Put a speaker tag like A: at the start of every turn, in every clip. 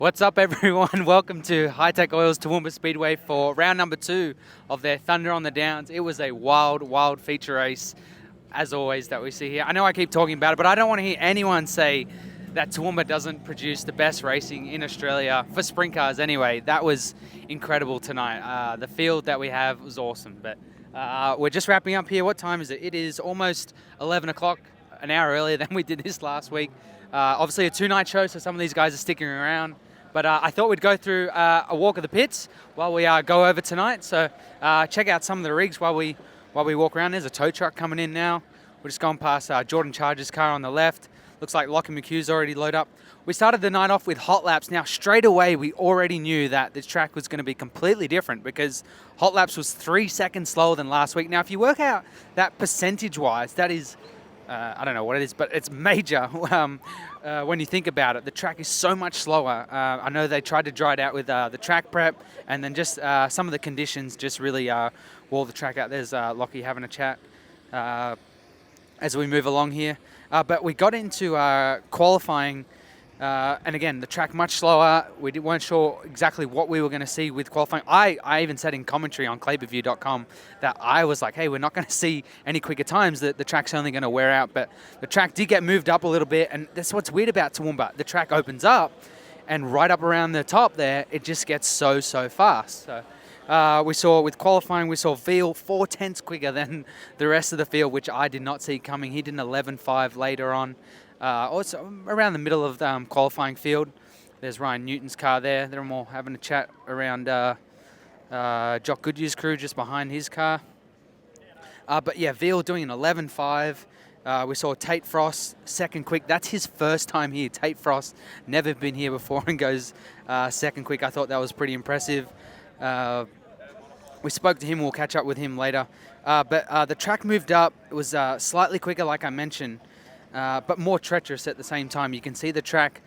A: What's up, everyone? Welcome to Hi-Tec Oils Toowoomba Speedway for round number 2 of their Thunder on the Downs. It was a wild feature race, as always, that we see here. I know I keep talking about it, but I don't want to hear anyone say that Toowoomba doesn't produce the best racing in Australia, for sprint cars anyway. That was incredible tonight. The field that we have was awesome, but we're just wrapping up here. What time is it? It is almost 11 o'clock, an hour earlier than we did this last week. Obviously a 2-night show, so some of these guys are sticking around. But I thought we'd go through a walk of the pits while we go over tonight. So check out some of the rigs while we walk around. There's a tow truck coming in now. We're just going past Jordan Charger's car on the left. Looks like Lockie McHugh's already loaded up. We started the night off with hot laps. Now, straight away, we already knew that this track was going to be completely different because hot laps was 3 seconds slower than last week. Now, if you work out that percentage-wise, that is, I don't know what it is, but it's major. When you think about it, the track is so much slower. I know they tried to dry it out with the track prep, and then just some of the conditions just really wore the track out. There's Lockie having a chat as we move along here. But we got into qualifying, and again, the track much slower. We weren't sure exactly what we were going to see with qualifying. I even said in commentary on claberview.com that I was like, hey, we're not going to see any quicker times. The track's only going to wear out. But the track did get moved up a little bit, and that's what's weird about Toowoomba. The track opens up, and right up around the top there, it just gets so fast. So we saw with qualifying, we saw Veal 4/10 quicker than the rest of the field, which I did not see coming. He did an 11.5 later on. Also around the middle of the qualifying field. There's Ryan Newton's car there. They're all having a chat around Jock Goodyear's crew just behind his car. But yeah, Veal doing an 11.5. We saw Tate Frost second quick. That's his first time here. Tate Frost never been here before and goes second quick. I thought that was pretty impressive. We spoke to him. We'll catch up with him later. But the track moved up. It was slightly quicker, like I mentioned. But more treacherous at the same time. You can see the track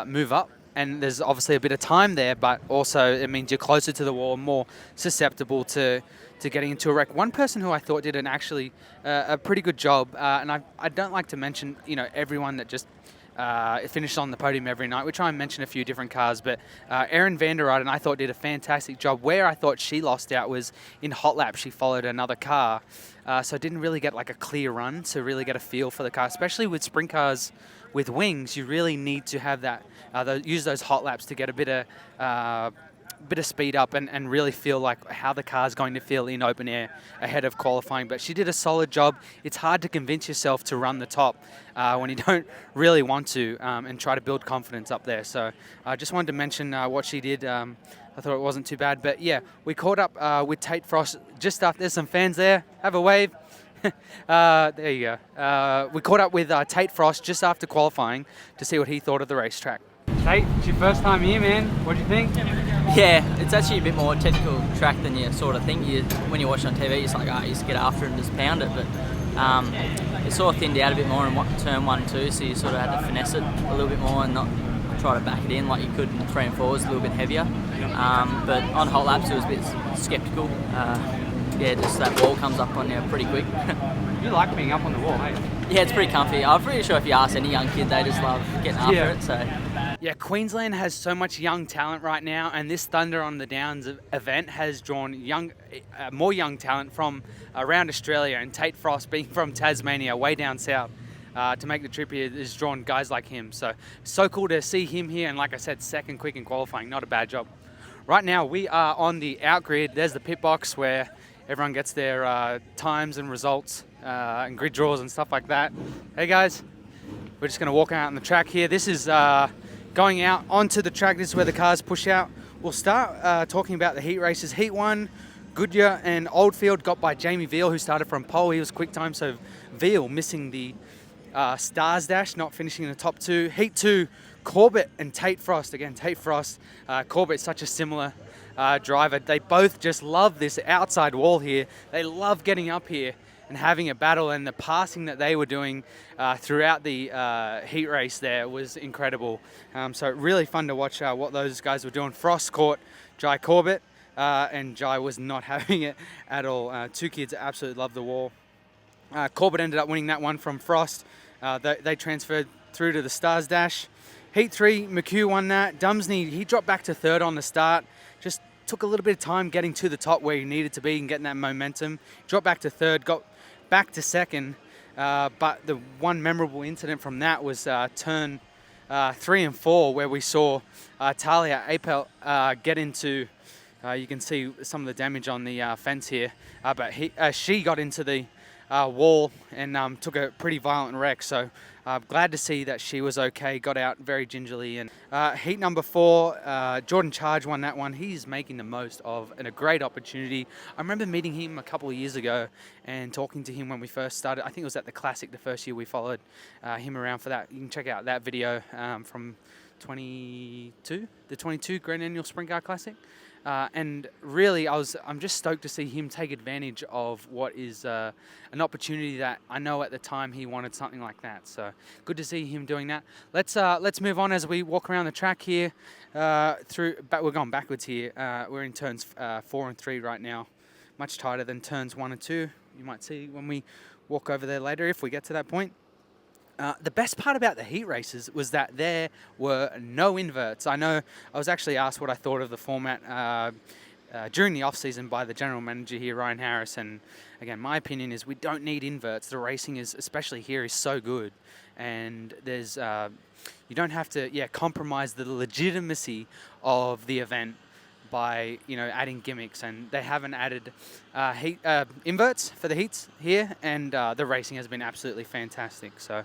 A: move up, and there's obviously a bit of time there, but also it means you're closer to the wall, more susceptible to getting into a wreck. One person who I thought did a pretty good job, and I don't like to mention everyone that just finished on the podium every night. We try and mention a few different cars, but Erin van der Rijden I thought did a fantastic job. Where I thought she lost out was in hot lap. She followed another car, so didn't really get like a clear run to really get a feel for the car, especially with sprint cars with wings. You really need to have that use those hot laps to get a bit of speed up and really feel like how the car's going to feel in open air ahead of qualifying. But she did a solid job. It's hard to convince yourself to run the top when you don't really want to, and try to build confidence up there. So I just wanted to mention what she did. I thought it wasn't too bad. But yeah, we caught up with Tate Frost just after. There's some fans there. Have a wave. There you go. We caught up with Tate Frost just after qualifying to see what he thought of the racetrack. Tate, it's your first time here, man. What do you think?
B: Yeah, it's actually a bit more technical track than you sort of think. When you watch it on TV, it's like, you just get after it and just pound it. But it sort of thinned out a bit more in turn 1 and 2, so you sort of had to finesse it a little bit more and not try to back it in like you could in 3 and 4. It was a little bit heavier. But on hot laps, it was a bit sceptical. Yeah, just that wall comes up on you pretty quick.
A: You like being up on the wall, hey?
B: Yeah, it's pretty comfy. I'm pretty sure if you ask any young kid, they just love getting after it. So.
A: Yeah, Queensland has so much young talent right now, and this Thunder on the Downs event has drawn more young talent from around Australia, and Tate Frost being from Tasmania, way down south, to make the trip here has drawn guys like him. So cool to see him here, and like I said, second quick in qualifying, not a bad job. Right now, we are on the out grid. There's the pit box where everyone gets their times and results and grid draws and stuff like that. Hey guys, we're just going to walk out on the track here. This is going out onto the track. This is where the cars push out. We'll start talking about the heat races. Heat 1, Goodyear and Oldfield got by Jamie Veal, who started from pole. He was quick time, so Veal missing the Stars Dash, not finishing in the top 2. Heat 2, Corbett and Tate Frost. Again, Tate Frost, Corbett's such a similar driver. They both just love this outside wall here. They love getting up here and having a battle, and the passing that they were doing throughout the heat race there was incredible. So really fun to watch what those guys were doing. Frost caught Jai Corbett, and Jai was not having it at all. Two kids absolutely love the wall. Corbett ended up winning that one from Frost. They transferred through to the Stars Dash. Heat 3, McHugh won that. Dumsney, he dropped back to third on the start. Just took a little bit of time getting to the top where he needed to be and getting that momentum. Dropped back to third, got back to second. But the one memorable incident from that was turn 3 and 4, where we saw Talia Apel get into, you can see some of the damage on the fence here, but she got into the wall and took a pretty violent wreck. So glad to see that she was okay, got out very gingerly. And heat number 4, Jordan Charge won that one. He's making the most of a great opportunity. I remember meeting him a couple of years ago and talking to him when we first started. I think it was at the Classic, the first year we followed him around for that. You can check out that video from the 22 Grand Annual Sprint Car Classic. And really, I'm just stoked to see him take advantage of what is an opportunity that I know at the time he wanted something like that. So good to see him doing that. Let's move on as we walk around the track here. We're going backwards here. We're in turns 4 and 3 right now, much tighter than turns 1 and 2. You might see when we walk over there later if we get to that point. The best part about the heat races was that there were no inverts. I know I was actually asked what I thought of the format during the off-season by the general manager here, Ryan Harris, and again, my opinion is we don't need inverts. The racing is, especially here, is so good, and there's you don't have to compromise the legitimacy of the event by adding gimmicks, and they haven't added inverts for the heats here, and the racing has been absolutely fantastic. So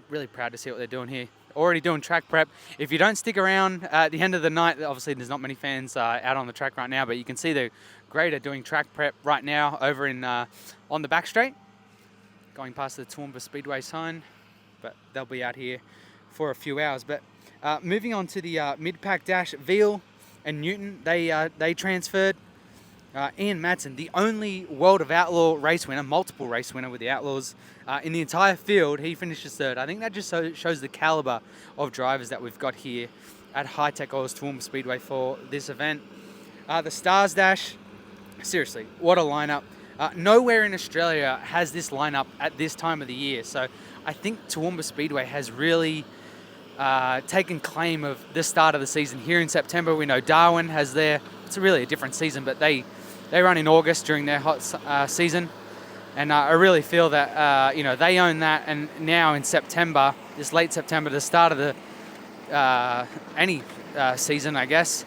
A: really proud to see what they're doing here. Already doing track prep. If you don't stick around at the end of the night, obviously there's not many fans out on the track right now, but you can see the grader doing track prep right now over in on the back straight, going past the Toowoomba Speedway sign, but they'll be out here for a few hours. But moving on to the mid-pack dash, Veal and Newton, they transferred. Ian Madsen, the only World of Outlaw race winner, multiple race winner with the Outlaws in the entire field, he finishes third. I think that just shows the caliber of drivers that we've got here at Hi-Tec Oils Toowoomba Speedway for this event. The Stars Dash, seriously, what a lineup. Nowhere in Australia has this lineup at this time of the year. So I think Toowoomba Speedway has really taken claim of the start of the season. Here in September, we know Darwin has it's really a different season, but they run in August during their hot season. And I really feel that, they own that. And now in September, this late September, the start of the any season, I guess,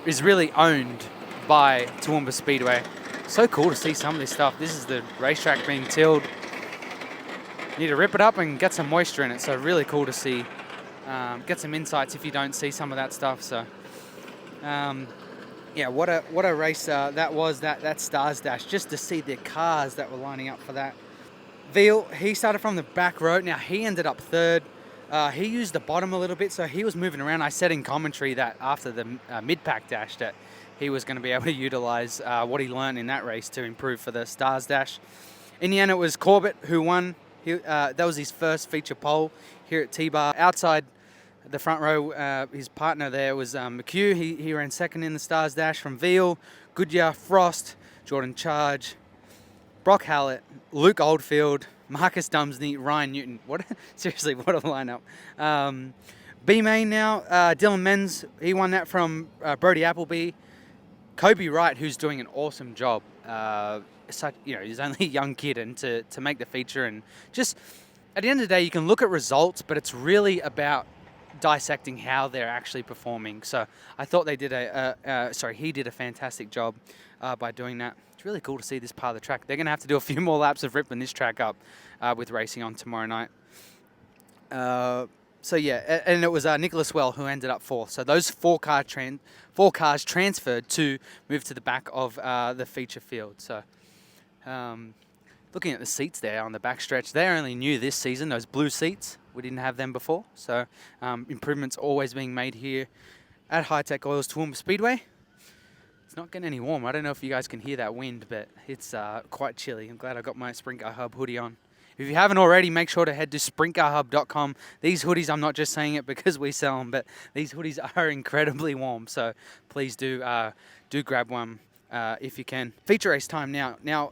A: is really owned by Toowoomba Speedway. So cool to see some of this stuff. This is the racetrack being tilled. You need to rip it up and get some moisture in it. So really cool to see. Get some insights if you don't see some of that stuff. So, what a race that was, that Stars Dash, just to see the cars that were lining up for that. Veal, he started from the back row. Now, he ended up third. He used the bottom a little bit, so he was moving around. I said in commentary that after the mid-pack dash that he was going to be able to utilize what he learned in that race to improve for the Stars Dash. In the end, it was Corbett who won. That was his first feature pole here at Tbar. Outside the front row, his partner there was McHugh. He ran second in the Stars Dash. From Veal, Goodyear, Frost, Jordan Charge, Brock Hallett, Luke Oldfield, Marcus Dumsney, Ryan Newton. Seriously, what a lineup. B-Main now, Dylan Menz, he won that from Brody Appleby. Kobe Wright, who's doing an awesome job. He's only a young kid, and to make the feature, and just at the end of the day, you can look at results, but it's really about dissecting how they're actually performing. So I thought he did a fantastic job by doing that. It's really cool to see this part of the track. They're going to have to do a few more laps of ripping this track up with racing on tomorrow night. And it was Nicholas Well who ended up fourth. So those four cars transferred to move to the back of the feature field. So looking at the seats there on the backstretch, they're only new this season, those blue seats. We didn't have them before. So improvements always being made here at Hi-Tec Oils Toowoomba Speedway. It's not getting any warmer. I don't know if you guys can hear that wind, but it's quite chilly. I'm glad I got my Sprint Car Hub hoodie on. If you haven't already, make sure to head to sprintcarhub.com. These hoodies, I'm not just saying it because we sell them, but these hoodies are incredibly warm. So please do grab one if you can. Feature race time now. Now,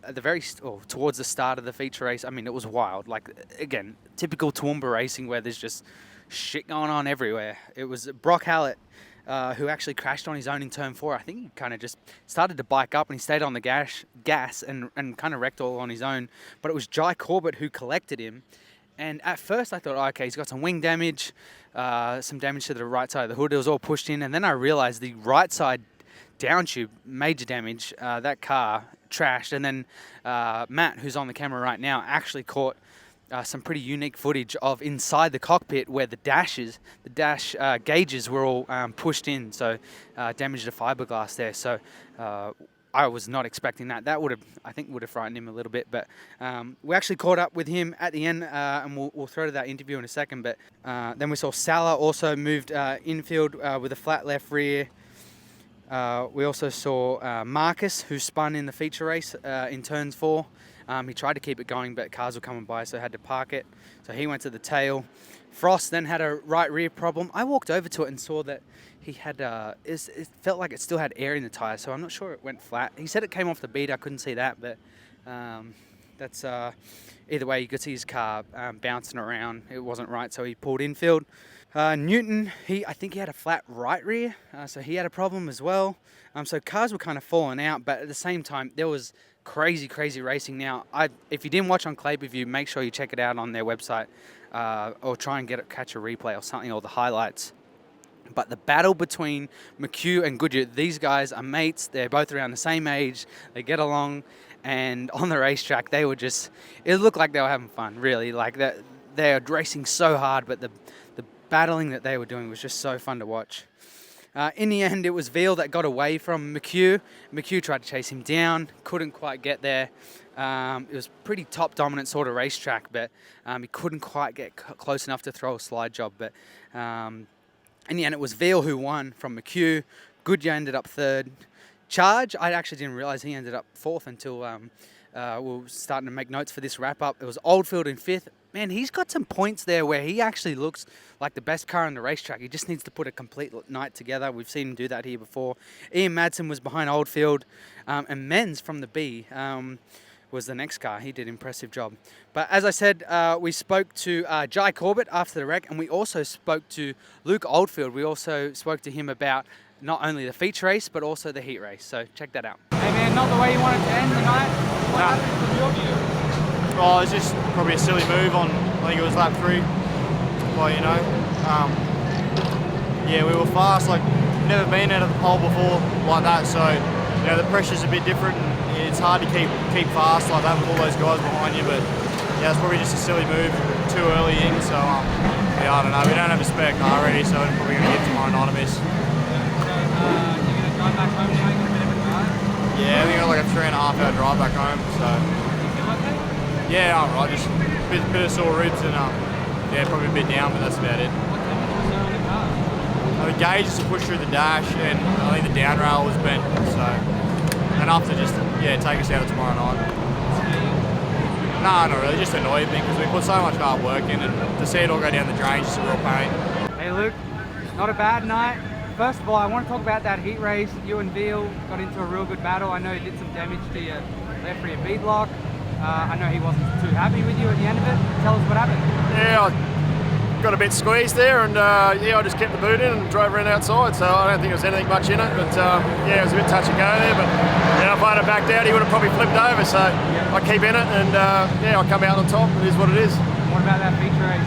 A: at the towards the start of the feature race, I mean, it was wild. Like, again, typical Toowoomba racing where there's just shit going on everywhere. It was Brock Hallett who actually crashed on his own in turn 4. I think he kind of just started to bike up and he stayed on the gas and kind of wrecked all on his own. But it was Jai Corbett who collected him. And at first I thought, oh, okay, he's got some wing damage, some damage to the right side of the hood. It was all pushed in. And then I realized the right side down tube, major damage. That car trashed. And then Matt, who's on the camera right now, actually caught some pretty unique footage of inside the cockpit where the dash gauges were all pushed in. So damaged the fiberglass there. So I was not expecting that. That I think would have frightened him a little bit. But we actually caught up with him at the end, and we'll throw to that interview in a second. But then we saw Salah also moved infield with a flat left rear. We also saw Marcus, who spun in the feature race in turns 4. He tried to keep it going, but cars were coming by, so had to park it. So he went to the tail. Frost then had a right rear problem. I walked over to it and saw that he had, it felt like it still had air in the tyre, so I'm not sure it went flat. He said it came off the bead. I couldn't see that, but that's either way, you could see his car bouncing around. It wasn't right, so he pulled infield. Newton, I think he had a flat right rear, so he had a problem as well. So cars were kind of falling out, but at the same time, there was crazy racing. Now, if you didn't watch on Clay View, make sure you check it out on their website, or try and catch a replay or something, or the highlights. But the battle between McHugh and Goodyear, these guys are mates. They're both around the same age. They get along, and on the racetrack, they were it looked like they were having fun, really. Like they are racing so hard, but the battling that they were doing was just so fun to watch. In the end, it was Veal that got away from McHugh. McHugh tried to chase him down, couldn't quite get there. It was pretty top dominant sort of racetrack, but he couldn't quite get close enough to throw a slide job. But in the end, it was Veal who won from McHugh. Goodyear ended up 3rd. Charge, I actually didn't realize he ended up 4th until we were starting to make notes for this wrap up. It was Oldfield in 5th. Man, he's got some points there where he actually looks like the best car on the racetrack. He just needs to put a complete night together. We've seen him do that here before. Ian Madsen was behind Oldfield, and Menz from the B was the next car. He did an impressive job. But as I said, we spoke to Jai Corbett after the wreck, and we also spoke to Luke Oldfield. We also spoke to him about not only the feature race, but also the heat race. So check that out.
C: Hey man, not the way you wanted to end the night? What happened from your view?
D: Oh, it was just probably a silly move on, I think it was lap 3. Well, you know, yeah, we were fast, like, never been out of the pole before like that, so, you know, the pressure's a bit different, and it's hard to keep fast like that with all those guys behind you, but, yeah, it's probably just a silly move too early in, so, yeah, I don't know, we don't have a spare car ready, so we're probably going to give tomorrow night a miss.
C: So, you're going to drive back home now, you got a bit of a drive?
D: Yeah, I think I got like a 3.5 hour drive back home, so.
C: You feel okay?
D: Yeah, I'm right, just a bit of sore ribs and yeah, probably a bit down, but that's about it.
C: What damage was there on the car?
D: The gauge just to push through the dash, and I think the down rail was bent, so enough to just take us out of tomorrow night. No, not really, just annoyed me because we put so much hard work in, and to see it all go down the drain is just a real pain.
C: Hey Luke, not a bad night. First of all, I want to talk about that heat race. You and Veal got into a real good battle. I know you did some damage to your left rear beadlock. I know he wasn't too happy with you at the end of it. Tell us what happened.
E: Yeah, I got a bit squeezed there, and yeah, I just kept the boot in and drove around outside, so I don't think there was anything much in it, but yeah, it was a bit touch and go there, but yeah, if I had backed out, he would have probably flipped over, so I keep in it, and yeah, I come out on top. It is what it is.
C: What about that feature race?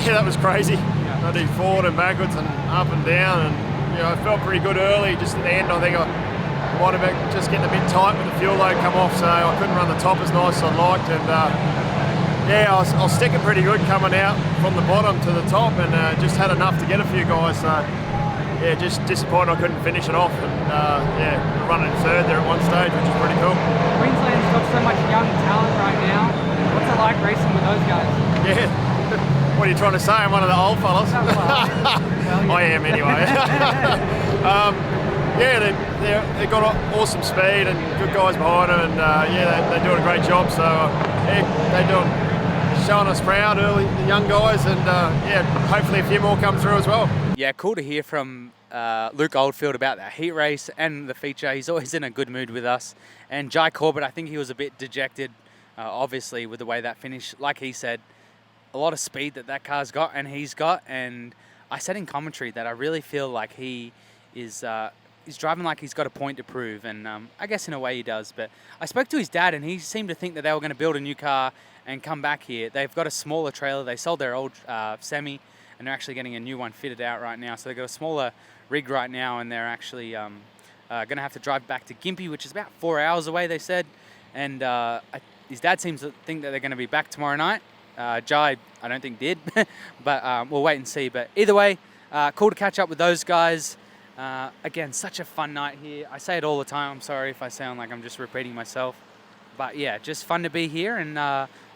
E: Yeah, that was crazy.
C: Yeah.
E: I did forward and backwards and up and down, and you know, I felt pretty good early. Just at the end, I think I might have been just getting a bit tight with the fuel load come off, so I couldn't run the top as nice as I'd liked, and yeah, I was sticking pretty good coming out from the bottom to the top, and just had enough to get a few guys, so yeah, just disappointed I couldn't finish it off, and yeah, running 3rd there at one stage, which is pretty cool.
C: Queensland's got so much young talent right now. What's it like racing with those guys?
E: Yeah, what are you trying to say? I'm one of the old fellas.
C: Well, yeah.
E: I am anyway. Yeah, they've got awesome speed and good guys behind them, and yeah, they're doing a great job. So yeah, they're showing us proud early, the young guys, and yeah, hopefully a few more come through as well.
A: Yeah, cool to hear from Luke Oldfield about that heat race and the feature. He's always in a good mood with us. And Jai Corbett, I think he was a bit dejected, obviously, with the way that finished. Like he said, a lot of speed that car's got and he's got. And I said in commentary that I really feel like he is he's driving like he's got a point to prove, and I guess in a way he does. But I spoke to his dad, and he seemed to think that they were going to build a new car and come back here. They've got a smaller trailer. They sold their old Semi, and they're actually getting a new one fitted out right now. So they've got a smaller rig right now, and they're actually going to have to drive back to Gympie, which is about 4 hours away, they said. And his dad seems to think that they're going to be back tomorrow night. Jai, I don't think did, but we'll wait and see. But either way, cool to catch up with those guys. Again, such a fun night here. I say it all the time. I'm sorry if I sound like I'm just repeating myself. But yeah, just fun to be here. And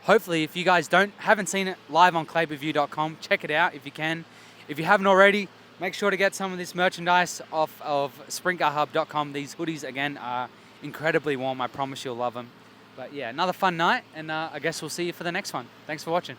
A: hopefully, if you guys haven't seen it live on clayberview.com, check it out if you can. If you haven't already, make sure to get some of this merchandise off of sprinterhub.com. These hoodies, again, are incredibly warm. I promise you'll love them. But yeah, another fun night. And I guess we'll see you for the next one. Thanks for watching.